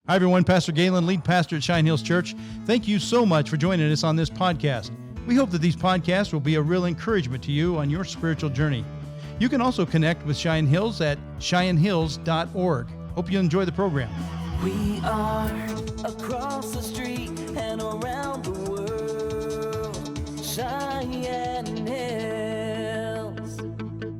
Hi, everyone. Pastor Galen, lead pastor at Cheyenne Hills Church. Thank you so much for joining us on this podcast. We hope that these podcasts will be a real encouragement to you on your spiritual journey. You can also connect with Cheyenne Hills at CheyenneHills.org. Hope you enjoy the program. We are across the street and around the world, Cheyenne Hills.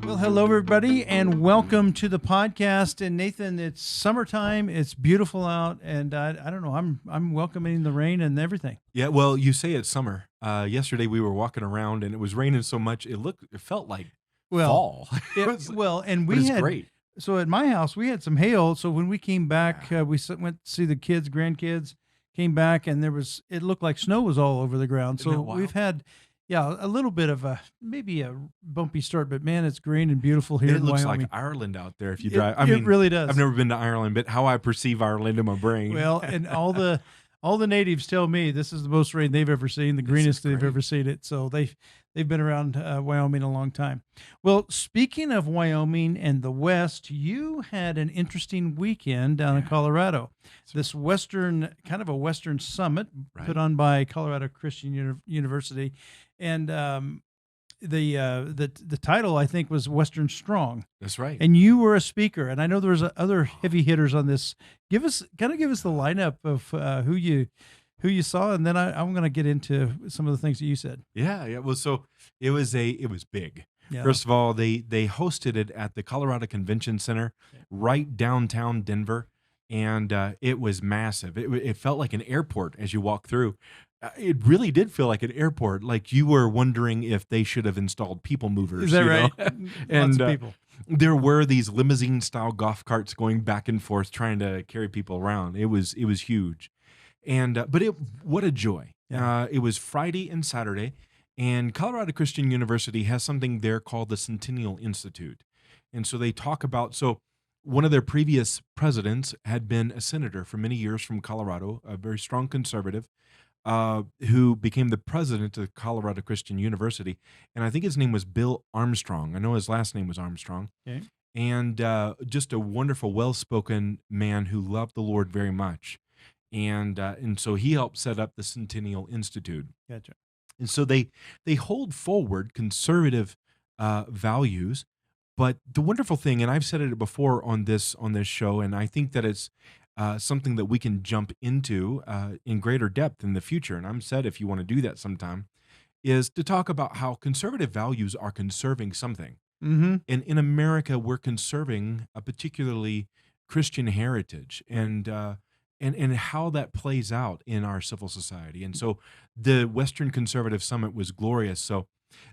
Well, hello, everybody, and welcome to the podcast. And Nathan, it's summertime. It's beautiful out, and I don't know. I'm welcoming the rain and everything. Yeah, well, you say it's summer. Yesterday we were walking around and it was raining so much it felt like fall. And we it's had great. So at my house we had some hail. So when we came back, we went to see the kids, grandkids. Came back and it looked like snow was all over the ground. So we've had. Yeah, a little bit of maybe a bumpy start, but man, it's green and beautiful here in Wyoming. It looks like Ireland out there if you drive. It really does. I've never been to Ireland, but how I perceive Ireland in my brain. Well, and all the natives tell me this is the most rain they've ever seen, the greenest they've ever seen it. So they've been around Wyoming a long time. Well, speaking of Wyoming and the West, you had an interesting weekend down in Colorado. This kind of a Western summit put on by Colorado Christian University. And the title, I think, was Western Strong. That's right. And you were a speaker, and I know there was other heavy hitters on this. Give us the lineup of who you saw, and then I'm going to get into some of the things that you said. Yeah. Well, so it was big. Yeah. First of all, they hosted it at the Colorado Convention Center, right downtown Denver, and it was massive. It felt like an airport as you walk through. It really did feel like an airport, like you were wondering if they should have installed people movers. Is that right? And Lots of people. There were these limousine-style golf carts going back and forth trying to carry people around. It was huge, and what a joy! Yeah. It was Friday and Saturday, and Colorado Christian University has something there called the Centennial Institute, and so they talk about one of their previous presidents had been a senator for many years from Colorado, a very strong conservative. Who became the president of Colorado Christian University. And I think his name was Bill Armstrong. I know his last name was Armstrong. Okay. And just a wonderful, well-spoken man who loved the Lord very much. And so he helped set up the Centennial Institute. Gotcha. And so they hold forward conservative values. But the wonderful thing, and I've said it before on this show, and I think that it's something that we can jump into in greater depth in the future, and I'm said if you want to do that sometime, is to talk about how conservative values are conserving something. Mm-hmm. And in America, we're conserving a particularly Christian heritage and how that plays out in our civil society. And so the Western Conservative Summit was glorious. So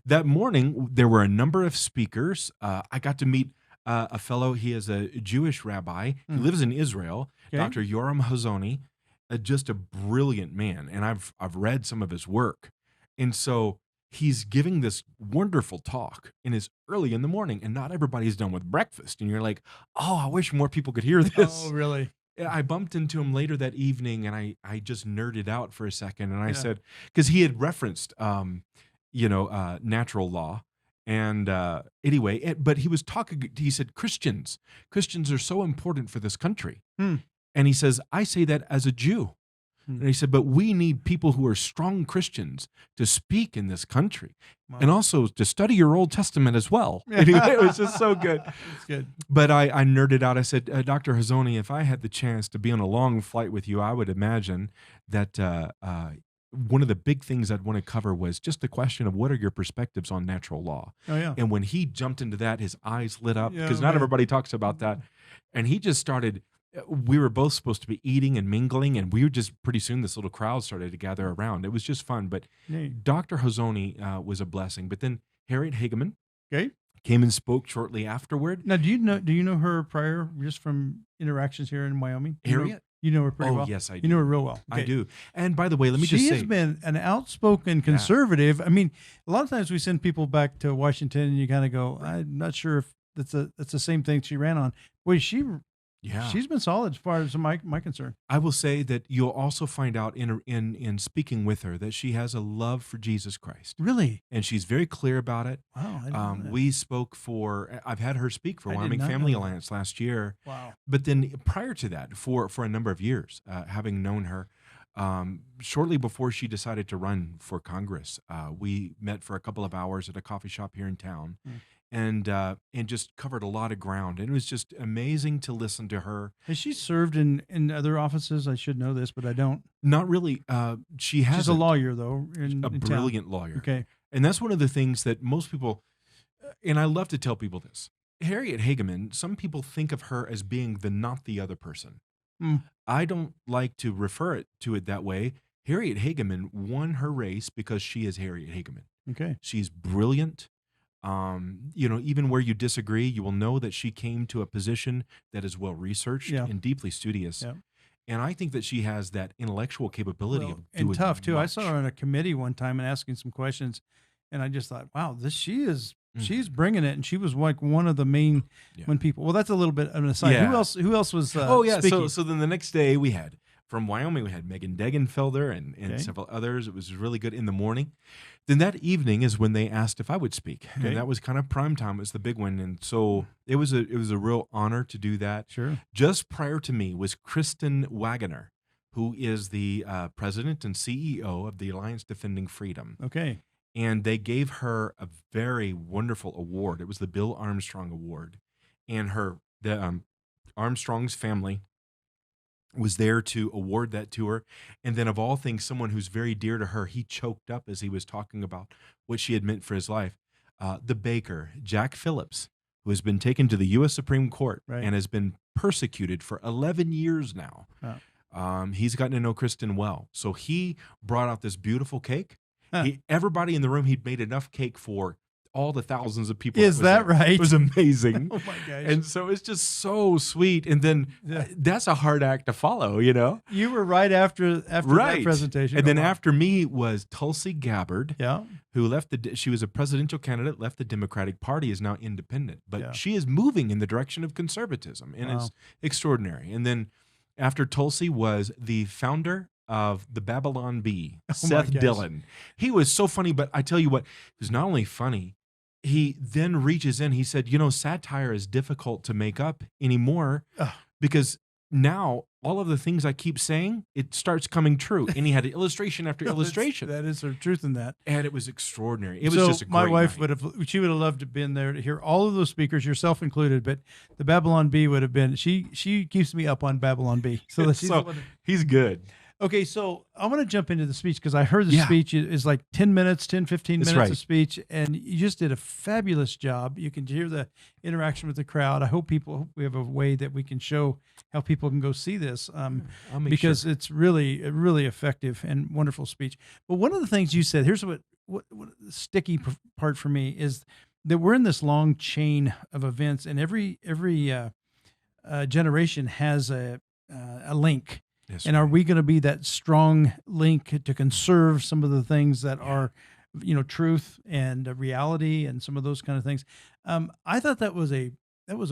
that morning, there were a number of speakers. I got to meet a fellow, he is a Jewish rabbi. He lives in Israel, Dr. Yoram Hazony, just a brilliant man. And I've read some of his work. And so he's giving this wonderful talk, and it's early in the morning, and not everybody's done with breakfast. And you're like, oh, I wish more people could hear this. Oh, really? I bumped into him later that evening, and I just nerded out for a second. And I said, because he had referenced, natural law. And anyway, but he was talking, he said, Christians are so important for this country. And he says, I say that as a Jew. And he said, but we need people who are strong Christians to speak in this country. Wow. And also to study your Old Testament as well. Anyway, it was just so good. It's good. But I nerded out. I said, Dr. Hazony, if I had the chance to be on a long flight with you, I would imagine that one of the big things I'd want to cover was just the question of what are your perspectives on natural law? Oh, yeah. And when he jumped into that, his eyes lit up because not everybody talks about that. And he just started, we were both supposed to be eating and mingling, and we were just pretty soon this little crowd started to gather around. It was just fun. But Dr. Hazony was a blessing. But then Harriet Hageman came and spoke shortly afterward. Now, do you know her prior just from interactions here in Wyoming? Harriet? You know her pretty well. Oh, yes, I do. You know her real well. Okay. I do. And by the way, let me just say. She has been an outspoken conservative. I mean, a lot of times we send people back to Washington and you kind of go, I'm not sure if that's the same thing she ran on. Boy, she Yeah. she's been solid as far as my concern. I will say that you'll also find out in speaking with her that she has a love for Jesus Christ, Really? and she's very clear about it. Wow, I didn't know that. We spoke I've had her speak for I did Wyoming not know Family that. Alliance last year, Wow. but then prior to that, for a number of years, having known her, shortly before she decided to run for Congress, we met for a couple of hours at a coffee shop here in town, Mm. and just covered a lot of ground. And it was just amazing to listen to her. Has she served in other offices? I should know this, but I don't. Not really. She has She's a lawyer, though. a In town. brilliant lawyer. Okay. And that's one of the things that most people, and I love to tell people this. Harriet Hageman, some people think of her as being not the other person. Hmm. I don't like to refer to it that way. Harriet Hageman won her race because she is Harriet Hageman. Okay. She's brilliant. Even where you disagree, you will know that she came to a position that is well researched Yeah. and deeply studious. Yeah. And I think that she has that intellectual capability Well, of and doing tough too. I much. saw her on a committee one time and asking some questions, and I just thought, wow, she's Mhm. bringing it, and she was like one of the main Yeah. people. Well, that's a little bit of an aside. Yeah. Who else was? Oh yeah. Speaking? So then the next day we had from Wyoming, we had Megan Degenfelder and Okay. several others. It was really good in the morning. Then that evening is when they asked if I would speak, Okay. and that was kind of prime time. It was the big one, and so it was a real honor to do that. Sure. Just prior to me was Kristen Wagoner, who is the president and CEO of the Alliance Defending Freedom. Okay. And they gave her a very wonderful award. It was the Bill Armstrong Award, and the Armstrong's family was there to award that to her. And then, of all things, someone who's very dear to her, he choked up as he was talking about what she had meant for his life. The baker, Jack Phillips, who has been taken to the U.S. Supreme Court Right. and has been persecuted for 11 years now. Oh. He's gotten to know Kristen well. So he brought out this beautiful cake. Huh. Everybody in the room, he'd made enough cake for all the thousands of people. Is was that there. right? It was amazing. Oh my gosh. And so it's just so sweet. And then Yeah. that's a hard act to follow, you know? You were right after that presentation. And Oh, then wow. after me was Tulsi Gabbard, Yeah. who she was a presidential candidate, left the Democratic Party, is now independent. But Yeah. she is moving in the direction of conservatism, and Wow. it's extraordinary. And then after Tulsi was the founder of the Babylon Bee, Oh my Seth gosh. Dillon. He was so funny, but I tell you what, he was not only funny, he then reaches in, he said, satire is difficult to make up anymore Ugh. because now all of the things I keep saying, it starts coming true. And he had illustration after illustration. That is the truth in that. And it was extraordinary. It was So just a great my wife night. would have loved to have been there to hear all of those speakers, yourself included. But the Babylon Bee would have been. She keeps me up on Babylon Bee. So she's So the one- he's good. Okay, so I want to jump into the speech because I heard the Yeah. speech is like 10 minutes, 10, 15 That's minutes right. of speech, and you just did a fabulous job. You can hear the interaction with the crowd. I hope we have a way that we can show how people can go see this I'll make because sure. it's really, a really effective and wonderful speech. But one of the things you said, here's what the sticky part for me is that we're in this long chain of events, and every generation has a link. Yes, And are we going to be that strong link to conserve some of the things that are, truth and reality and some of those kind of things? I thought that was a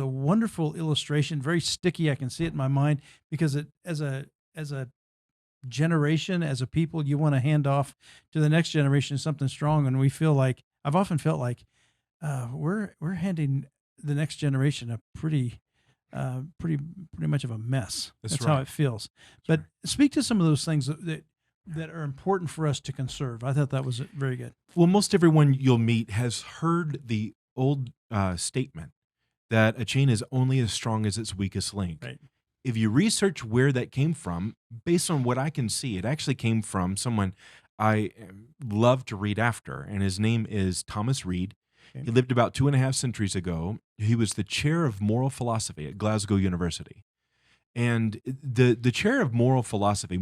wonderful illustration, very sticky. I can see it in my mind because as a generation, as a people, you want to hand off to the next generation something strong, and I've often felt like we're handing the next generation a pretty much of a mess. That's how right. it feels. But speak to some of those things that are important for us to conserve. I thought that was very good. Well, most everyone you'll meet has heard the old statement that a chain is only as strong as its weakest link. Right. If you research where that came from, based on what I can see, it actually came from someone I love to read after, and his name is Thomas Reid. Okay. He lived about 2.5 centuries ago. He was the chair of moral philosophy at Glasgow University. And the chair of moral philosophy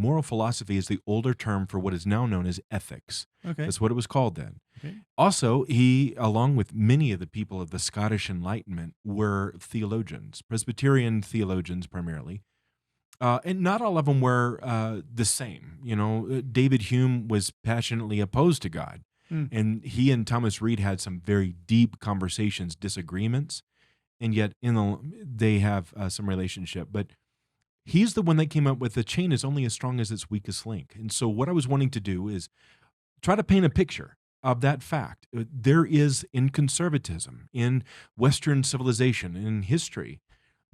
is the older term for what is now known as ethics. Okay. That's what it was called then. Okay. Also, he, along with many of the people of the Scottish Enlightenment, were theologians, Presbyterian theologians primarily. And not all of them were the same. David Hume was passionately opposed to God. Hmm. And he and Thomas Reid had some very deep conversations, disagreements. and yet they have some relationship. But he's the one that came up with the chain is only as strong as its weakest link. And so what I was wanting to do is try to paint a picture of that fact. There is in conservatism, in Western civilization, in history,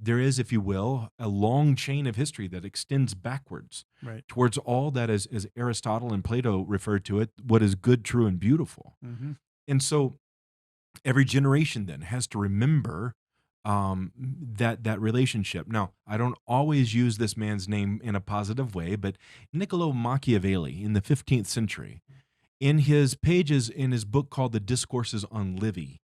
there is, if you will, a long chain of history that extends backwards Right. towards all that, as Aristotle and Plato referred to it, what is good, true, and beautiful. Mm-hmm. And so every generation then has to remember that relationship. Now, I don't always use this man's name in a positive way, but Niccolo Machiavelli in the 15th century, in his pages in his book called The Discourses on Livy,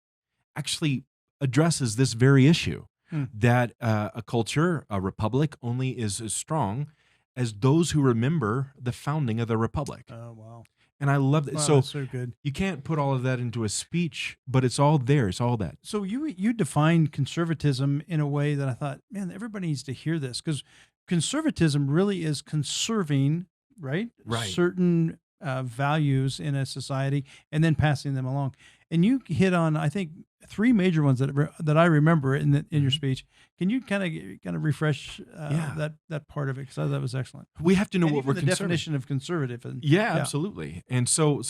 actually addresses this very issue that a culture, a republic, only is as strong as those who remember the founding of the republic. Oh, wow. And I love that. Wow, So that's so good. you can't put all of that into a speech, but it's all there. It's all that. So you defined conservatism in a way that I thought, man, everybody needs to hear this, because conservatism really is conserving, right? Right. Certain values in a society and then passing them along. And you hit on, I think, three major ones that I remember in your speech. Can you kind of refresh that part of it? Because I thought that was excellent. We have to know And what even we're the conserving. definition of conservative. And, Yeah, absolutely. And so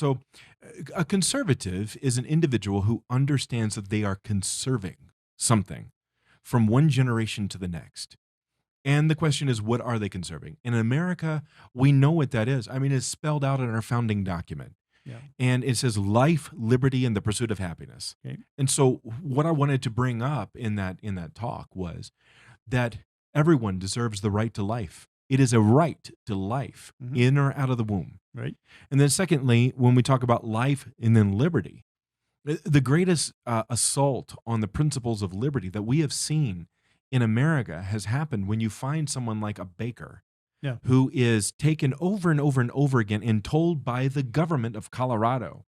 a conservative is an individual who understands that they are conserving something from one generation to the next. And the question is, what are they conserving? In America, we know what that is. I mean, it's spelled out in our founding document. Yeah. And it says life, liberty, and the pursuit of happiness. Okay. And so what I wanted to bring up in that talk was that everyone deserves the right to life. It is a right to life, in or out of the womb. Right. And then secondly, when we talk about life and then liberty, the greatest assault on the principles of liberty that we have seen in America has happened when you find someone like a baker who is taken over and over and over again and told by the government of Colorado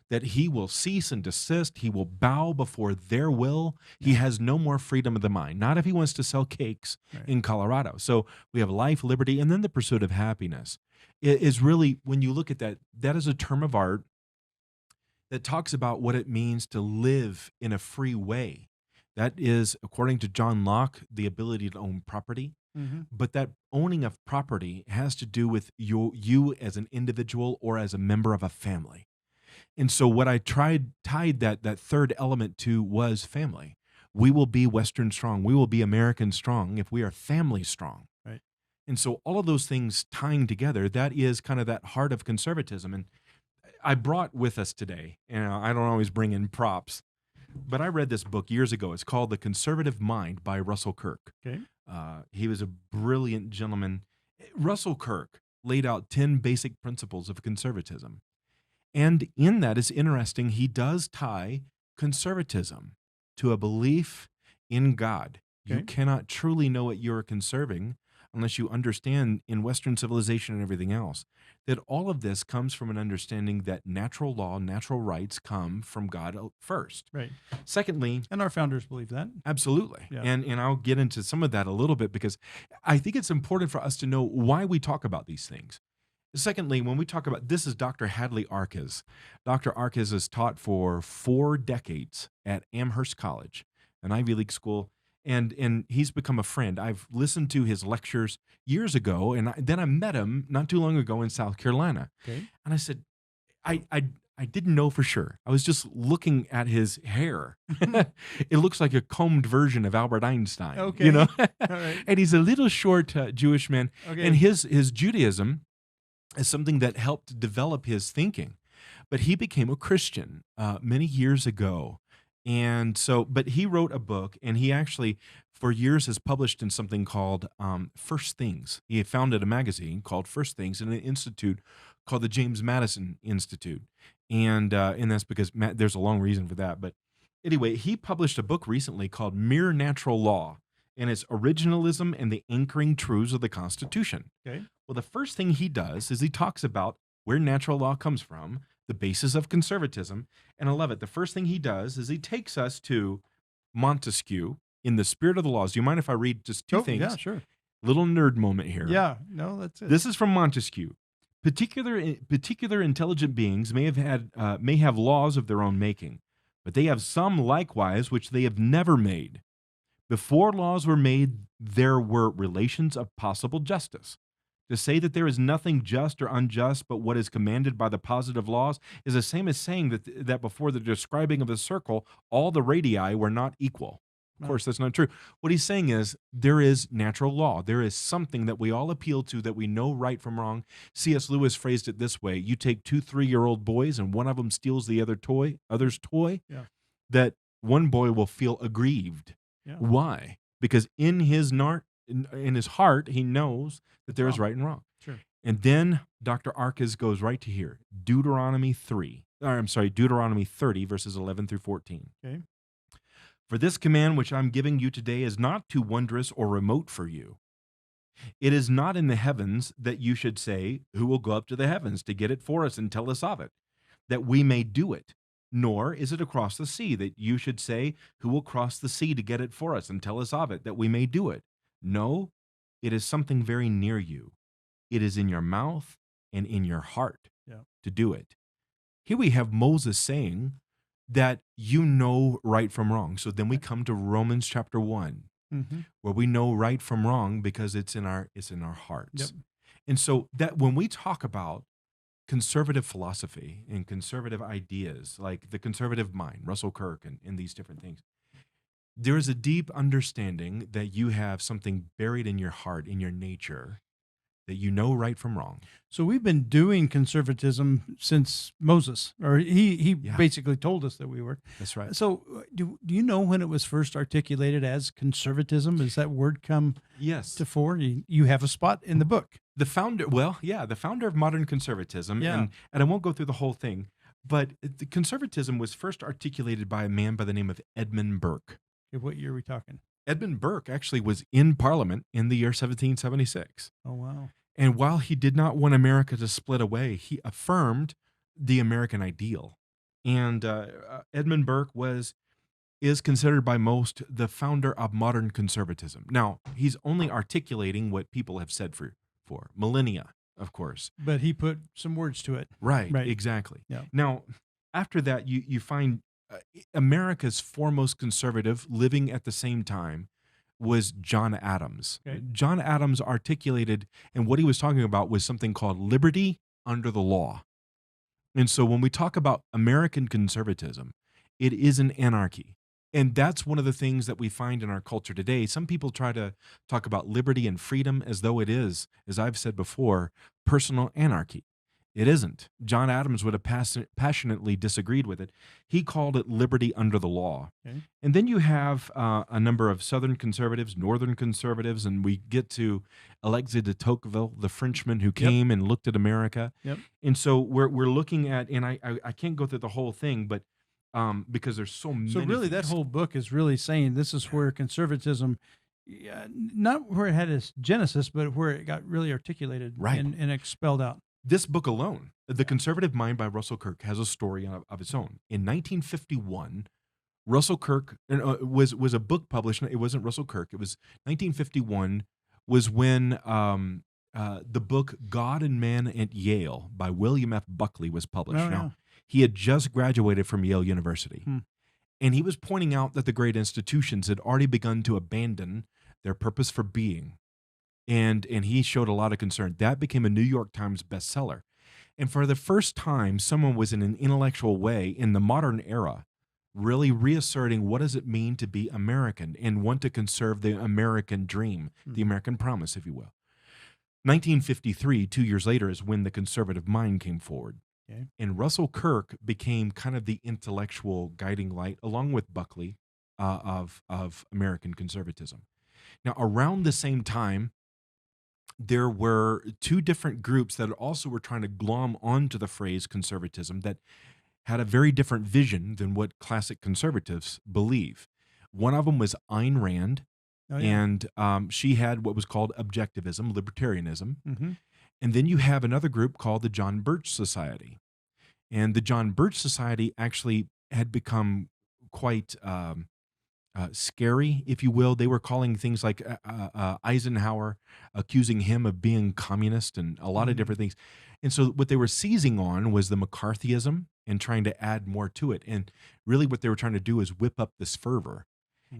that he will cease and desist. He will bow before their will. He has no more freedom of the mind, not if he wants to sell cakes in Colorado. So we have life, liberty, and then the pursuit of happiness. It is really, when you look at that, that is a term of art that talks about what it means to live in a free way. That is, according to John Locke, the ability to own property. But that owning of property has to do with you as an individual or as a member of a family. And so what I tied that third element to was family. We will be Western strong. We will be American strong if we are family strong. Right. And so all of those things tying together, that is kind of that heart of conservatism. And I brought with us today, I don't always bring in props, but I read this book years ago. It's called The Conservative Mind by Russell Kirk. Okay. He was a brilliant gentleman. Russell Kirk laid out 10 basic principles of conservatism. And in that, it's interesting, he does tie conservatism to a belief in God. You Okay. cannot truly know what you're conserving unless you understand in Western civilization and everything else that all of this comes from an understanding that natural law, natural rights come from God first. Right. Secondly, And our founders believe that. absolutely. Yeah. And I'll get into some of that a little bit because I think it's important for us to know why we talk about these things. Secondly, when we talk about this is Dr. Hadley Arquez. Dr. Arquez has taught for 4 decades at Amherst College, an Ivy League school, and he's become a friend. I've listened to his lectures years ago, and then I met him not too long ago in South Carolina. Okay. And I said, I didn't know for sure. I was just looking at his hair. It looks like a combed version of Albert Einstein. Okay. You know? All right. And he's a little short Jewish man. Okay. And his Judaism is something that helped develop his thinking. But he became a Christian many years ago. And so, but he wrote a book, and he actually, for years, has published in something called First Things. He founded a magazine called First Things and an institute called the James Madison Institute. And that's because there's a long reason for that. But anyway, he published a book recently called Mere Natural Law, and it's originalism and the anchoring truths of the Constitution. Okay. Well, the first thing he does is he talks about where natural law comes from, the basis of conservatism, and I love it. The first thing he does is he takes us to Montesquieu in the spirit of the laws. Do you mind if I read just two things? Yeah, sure. Little nerd moment here. Yeah. No, that's it. This is from Montesquieu. Particular intelligent beings may have laws of their own making, but they have some likewise which they have never made. Before laws were made, there were relations of possible justice. To say that there is nothing just or unjust but what is commanded by the positive laws is the same as saying that before the describing of a circle, all the radii were not equal. Of No. course, that's not true. What he's saying is there is natural law. There is something that we all appeal to, that we know right from wrong. C.S. Lewis phrased it this way: you take two 3-year-old boys and one of them steals the other's toy, Yeah. that one boy will feel aggrieved. Yeah. Why? Because in his heart, he knows that there is Wrong. right and wrong. Sure. And then Dr. Arcas goes right to here, Deuteronomy 30, verses 11 through 14. Okay. For this command which I'm giving you today is not too wondrous or remote for you. It is not in the heavens that you should say, who will go up to the heavens to get it for us and tell us of it, that we may do it. Nor is it across the sea that you should say, who will cross the sea to get it for us and tell us of it, that we may do it. No, it is something very near you. It is in your mouth and in your heart to do it. Here we have Moses saying that you know right from wrong. So then we come to Romans chapter 1, Mm-hmm. where we know right from wrong because it's in our hearts. Yep. And so that when we talk about conservative philosophy and conservative ideas, like the conservative mind, Russell Kirk, and these different things, there is a deep understanding that you have something buried in your heart, in your nature, that you know right from wrong. So we've been doing conservatism since Moses, or he Yeah. basically told us that we were. That's right. So do you know when it was first articulated as conservatism? Does that word come Yes. to fore? You have a spot in the book. The founder of modern conservatism, Yeah. and I won't go through the whole thing, but the conservatism was first articulated by a man by the name of Edmund Burke. Okay, what year are we talking? Edmund Burke actually was in Parliament in the year 1776. Oh, wow. And while he did not want America to split away, he affirmed the American ideal. And Edmund Burke is considered by most the founder of modern conservatism. Now, he's only articulating what people have said for millennia, of course. But he put some words to it. Right, Right. exactly. Yeah. Now, after that, you find America's foremost conservative living at the same time was John Adams. Okay. John Adams articulated, and what he was talking about was something called liberty under the law. And so when we talk about American conservatism, it is an anarchy. And that's one of the things that we find in our culture today. Some people try to talk about liberty and freedom as though it is, as I've said before, personal anarchy. It isn't. John Adams would have passionately disagreed with it. He called it liberty under the law. Okay. And then you have a number of Southern conservatives, Northern conservatives, and we get to Alexis de Tocqueville, the Frenchman who came and looked at America. Yep. And so we're looking at, and I can't go through the whole thing, but because there's so many. So really, that things. whole book is really saying this is where conservatism, not where it had its genesis, but where it got really articulated Right. and expelled out. This book alone, The Conservative Mind by Russell Kirk, has a story of its own. In 1951, Russell Kirk was a book published. It wasn't Russell Kirk. It was 1951 was when the book God and Man at Yale by William F. Buckley was published. Oh, Now, yeah. he had just graduated from Yale University. And he was pointing out that the great institutions had already begun to abandon their purpose for being. And he showed a lot of concern. That became a New York Times bestseller. And for the first time, someone was in an intellectual way in the modern era really reasserting what does it mean to be American and want to conserve the American dream, the American promise, if you will. 1953, 2 years later, is when the conservative mind came forward. Okay. And Russell Kirk became kind of the intellectual guiding light, along with Buckley, of American conservatism. Now, around the same time, there were two different groups that also were trying to glom onto the phrase conservatism that had a very different vision than what classic conservatives believe. One of them was Ayn Rand, Oh, yeah. and she had what was called objectivism, libertarianism. Mm-hmm. And then you have another group called the John Birch Society. And the John Birch Society actually had become quite scary, if you will. They were calling things like Eisenhower, accusing him of being communist and a lot of different things. And so what they were seizing on was the McCarthyism and trying to add more to it. And really what they were trying to do is whip up this fervor.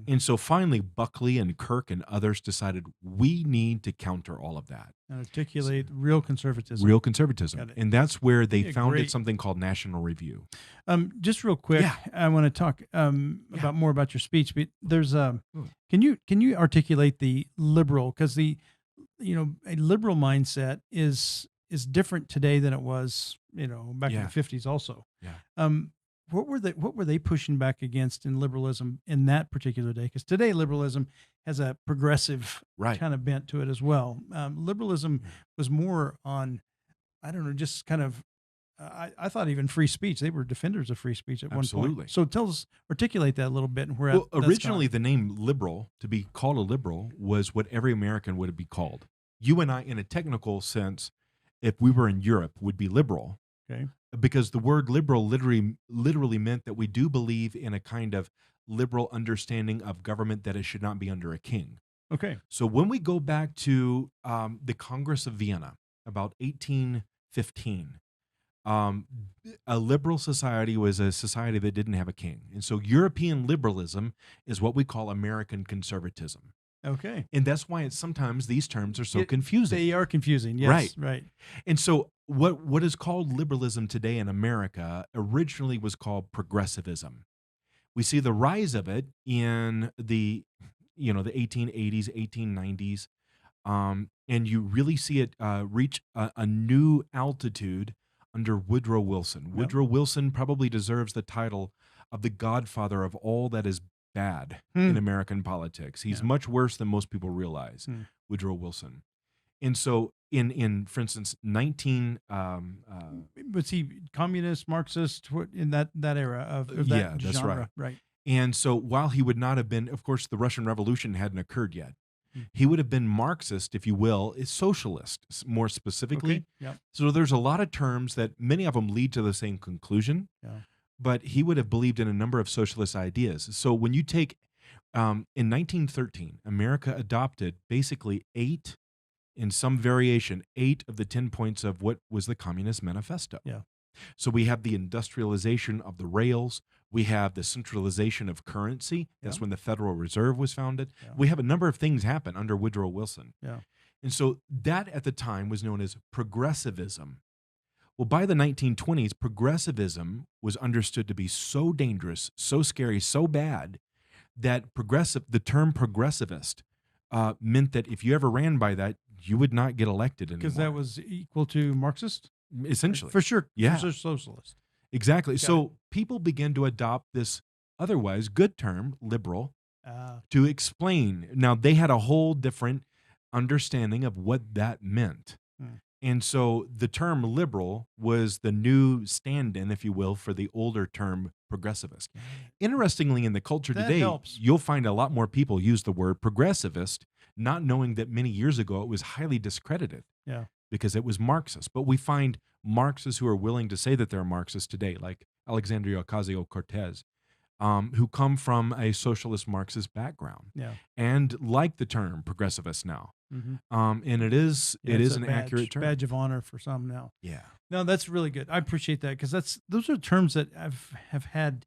And so finally, Buckley and Kirk and others decided we need to counter all of that. And articulate real conservatism. Real conservatism. Got it. And that's where they Yeah, founded great. something called National Review. Just real quick, Yeah. I want to talk about more about your speech. But there's can you articulate the liberal, because a liberal mindset is different today than it was back in Yeah. the 50s also. Yeah. What were they pushing back against in liberalism in that particular day? Because today liberalism has a progressive Right. kind of bent to it as well. Liberalism was more on, I don't know, just kind of, I thought even free speech. They were defenders of free speech at one Absolutely. point. So articulate that a little bit. And where Well, that's originally gone. the name liberal, to be called a liberal, was what every American would be called. You and I, in a technical sense, if we were in Europe, would be liberal. Okay. Because the word liberal literally meant that we do believe in a kind of liberal understanding of government, that it should not be under a king. Okay. So when we go back to the Congress of Vienna, about 1815, a liberal society was a society that didn't have a king. And so European liberalism is what we call American conservatism. Okay. And that's why sometimes these terms are so It- confusing. They are confusing. Yes. Right. And so what is called liberalism today in America originally was called progressivism. We see the rise of it in the 1880s, 1890s, and you really see it reach a new altitude under Woodrow Wilson. Yep. Woodrow Wilson probably deserves the title of the godfather of all that is bad in American politics. He's Yeah. much worse than most people realize, Woodrow Wilson. And so in for instance, Was he communist, Marxist, in that era of that Yeah, that's genre? right. Right. And so while he would not have been, of course, the Russian Revolution hadn't occurred yet. Mm. He would have been Marxist, if you will, is socialist, more specifically. Okay. Yeah. So there's a lot of terms that many of them lead to the same conclusion, Yeah. but he would have believed in a number of socialist ideas. So when you take, in 1913, America adopted basically in some variation, 8 of the 10 points of what was the Communist Manifesto. Yeah. So we have the industrialization of the rails. We have the centralization of currency. That's Yeah. when the Federal Reserve was founded. Yeah. We have a number of things happen under Woodrow Wilson. Yeah. And so that at the time was known as progressivism. Well, by the 1920s, progressivism was understood to be so dangerous, so scary, so bad that the term progressivist meant that if you ever ran by that, you would not get elected anymore. Because that was equal to Marxist? Essentially. For sure. Yeah. For sure, socialist. Exactly. Got So people began to adopt this otherwise good term, liberal, to explain. Now, they had a whole different understanding of what that meant. And so the term liberal was the new stand-in, if you will, for the older term progressivist. Interestingly, in the culture That today, helps. you'll find a lot more people use the word progressivist, not knowing that many years ago it was highly discredited. Yeah. Because it was Marxist. But we find Marxists who are willing to say that they're Marxist today, like Alexandria Ocasio-Cortez, who come from a socialist Marxist background Yeah. and like the term progressivist now. Mm-hmm. And it is It's an a accurate term. badge of honor for some now. Yeah. No, that's really good. I appreciate that, because those are terms that have had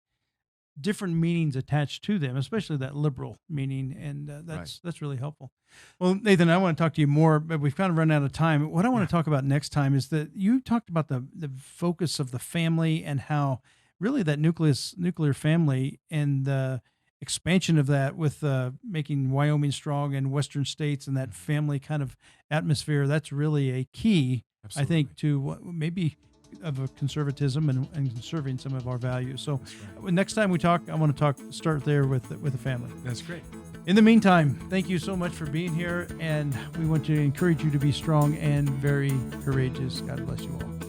different meanings attached to them, especially that liberal meaning, and that's really helpful. Well, Nathan, I want to talk to you more, but we've kind of run out of time. What I want to talk about next time is that you talked about the focus of the family and how really that nuclear family and the expansion of that with making Wyoming strong and Western states and that family kind of atmosphere. That's really a key, Absolutely. I think, to maybe of a conservatism and conserving some of our values. So next time we talk, I want to start there with the family. That's great. In the meantime, thank you so much for being here, and we want to encourage you to be strong and very courageous. God bless you all.